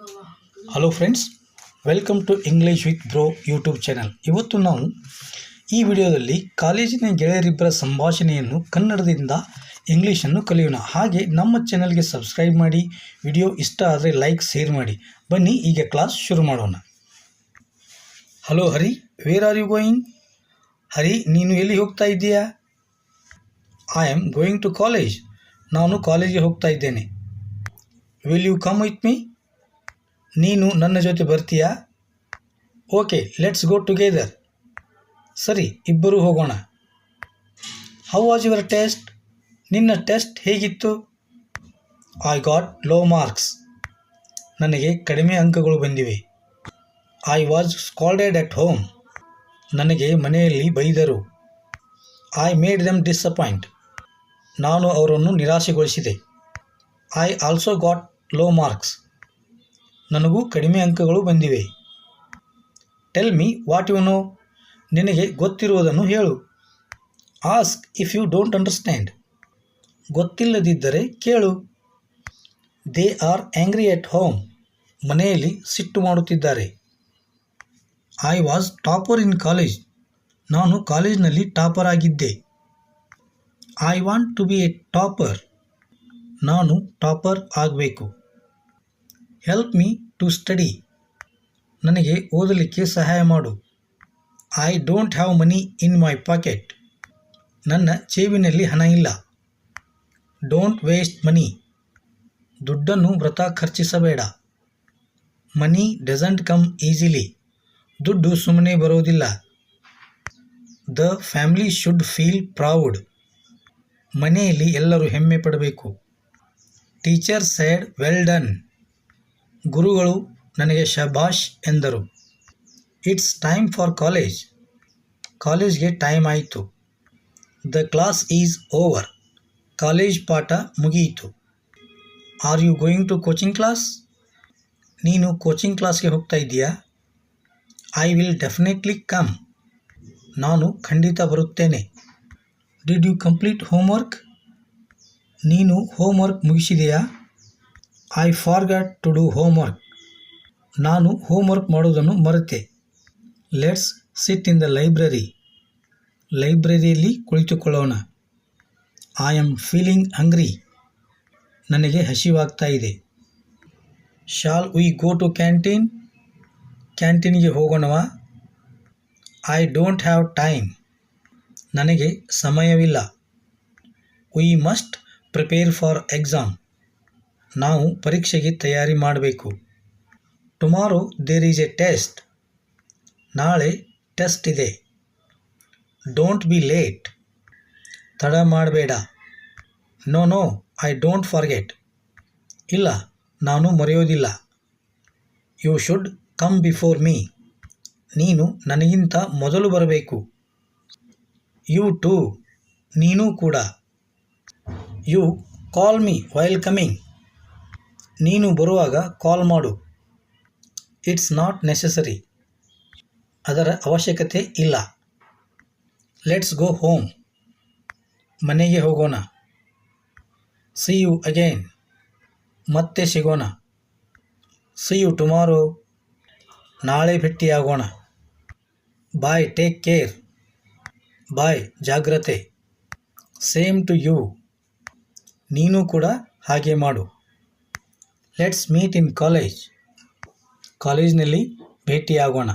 Hello friends, welcome to English with bro YouTube channel. ಇವತ್ತು ನಾವು ಈ ವಿಡಿಯೋದಲ್ಲಿ ಕಾಲೇಜಿನ ಗೆಳೆಯರಿಬ್ಬರ ಸಂಭಾಷಣೆಯನ್ನು ಕನ್ನಡದಿಂದ ಇಂಗ್ಲೀಷನ್ನು ಕಲಿಯೋಣ. ಹಾಗೆ ನಮ್ಮ ಚಾನಲ್ಗೆ ಸಬ್ಸ್ಕ್ರೈಬ್ ಮಾಡಿ, ವಿಡಿಯೋ ಇಷ್ಟ ಆದರೆ ಲೈಕ್, ಶೇರ್ ಮಾಡಿ. ಬನ್ನಿ ಈಗ ಕ್ಲಾಸ್ ಶುರು ಮಾಡೋಣ. Hello Hari, where are you going? Hari, ನೀನು ಎಲ್ಲಿ ಹೋಗ್ತಾ ಇದ್ದೀಯಾ? I am going to college. ನಾನು ಕಾಲೇಜಿಗೆ ಹೋಗ್ತಾ ಇದ್ದೇನೆ. Will you come with me? ನೀನು ನನ್ನ ಜೊತೆ ಬರ್ತೀಯಾ? Okay, let's go together. ಸರಿ, ಇಬ್ಬರು ಹೋಗೋಣ. How was your test? ನಿನ್ನ ಟೆಸ್ಟ್ ಹೇಗಿತ್ತು? I got low marks. ನನಗೆ ಕಡಿಮೆ ಅಂಕಗಳು ಬಂದಿವೆ. I was scolded at home. ನನಗೆ ಮನೆಯಲ್ಲಿ ಬೈದರು. I made them disappoint. ನಾನು ಅವರನ್ನು ನಿರಾಶೆಗೊಳಿಸಿದೆ. I also got low marks. ನನಗೂ ಕಡಿಮೆ ಅಂಕಗಳು ಬಂದಿವೆ. Tell me what you know. ನಿನಗೆ ಗೊತ್ತಿರುವುದನ್ನು ಹೇಳು. Ask if you don't understand. ಗೊತ್ತಿಲ್ಲದಿದ್ದರೆ ಕೇಳು. They are angry at home. ಮನೆಯಲ್ಲಿ ಸಿಟ್ಟು ಮಾಡುತ್ತಿದ್ದಾರೆ. I was topper in college. ನಾನು ಕಾಲೇಜಿನಲ್ಲಿ ಟಾಪರ್ ಆಗಿದ್ದೆ. I want to be a topper. ನಾನು ಟಾಪರ್ ಆಗಬೇಕು. Help me to study. ನನಗೆ ಓದಲಿಕ್ಕೆ ಸಹಾಯ ಮಾಡು. I don't have money in my pocket. ನನ್ನ ಜೇಬಿನಲ್ಲಿ ಹಣ ಇಲ್ಲ. Don't waste money. ದುಡ್ಡನ್ನು ವೃಥಾ ಖರ್ಚಿಸಬೇಡ. Money doesn't come easily. ದುಡ್ಡು ಸುಮ್ಮನೆ ಬರೋದಿಲ್ಲ. The family should feel proud. ಮನೆಯಲ್ಲಿ ಎಲ್ಲರೂ ಹೆಮ್ಮೆ ಪಡಬೇಕು. Teacher said well done. ಗುರುಗಳು ನನಗೆ ಶಬಾಷ್ ಎಂದರು. It's time for college. ಕಾಲೇಜ್ಗೆ ಟೈಮ್ ಆಯಿತು. The class is over. College ಪಾಠ ಮುಗಿಯಿತು. Are you going to coaching class? ನೀನು ಕೋಚಿಂಗ್ ಕ್ಲಾಸ್ಗೆ ಹೋಗ್ತಾ ಇದ್ದೀಯಾ? I will definitely come. ನಾನು ಖಂಡಿತ ಬರುತ್ತೇನೆ. Did you complete homework? ನೀನು ಹೋಮ್ವರ್ಕ್ ಮುಗಿಸಿದೆಯಾ? I forgot to do homework. ನಾನು ಹೋಮ್ವರ್ಕ್ ಮಾಡೋದನ್ನು ಮರೆತೆ. Let's sit in the library. ಲೈಬ್ರರಿಯಲ್ಲಿ ಕುಳಿತುಕೊಳ್ಳೋಣ. I am feeling hungry. ನನಗೆ ಹಸಿವಾಗ್ತಾ ಇದೆ. Shall we go to canteen? ಕ್ಯಾಂಟೀನ್ಗೆ ಹೋಗೋಣವಾ? I don't have time. ನನಗೆ ಸಮಯವಿಲ್ಲ. We must prepare for exam. ನಾವು ಪರೀಕ್ಷೆಗೆ ತಯಾರಿ ಮಾಡಬೇಕು. Tomorrow there is a test. ನಾಳೆ ಟೆಸ್ಟ್ ಇದೆ. Don't be late. ತಡ ಮಾಡಬೇಡ. No no, I don't forget. ಇಲ್ಲ, ನಾನು ಮರೆಯೋದಿಲ್ಲ. You should come before me. ನೀನು ನನಗಿಂತ ಮೊದಲು ಬರಬೇಕು. You too. ನೀನು ಕೂಡ. You call me while coming. ನೀನು ಬರುವಾಗ ಕಾಲ್ ಮಾಡು. It's not necessary. ಅದರ ಅವಶ್ಯಕತೆ ಇಲ್ಲ. Let's go home. ಮನೆಗೆ ಹೋಗೋಣ. See you again. ಮತ್ತೆ ಸಿಗೋಣ. See you tomorrow. ನಾಳೆ ಭೇಟಿಯಾಗೋಣ. Bye, take care. ಬಾಯ್, ಜಾಗ್ರತೆ. Same to you. ನೀನು ಕೂಡ ಹಾಗೆ ಮಾಡು. Let's meet in college. ಕಾಲೇಜಿನಲ್ಲಿ ಭೇಟಿಯಾಗೋಣ.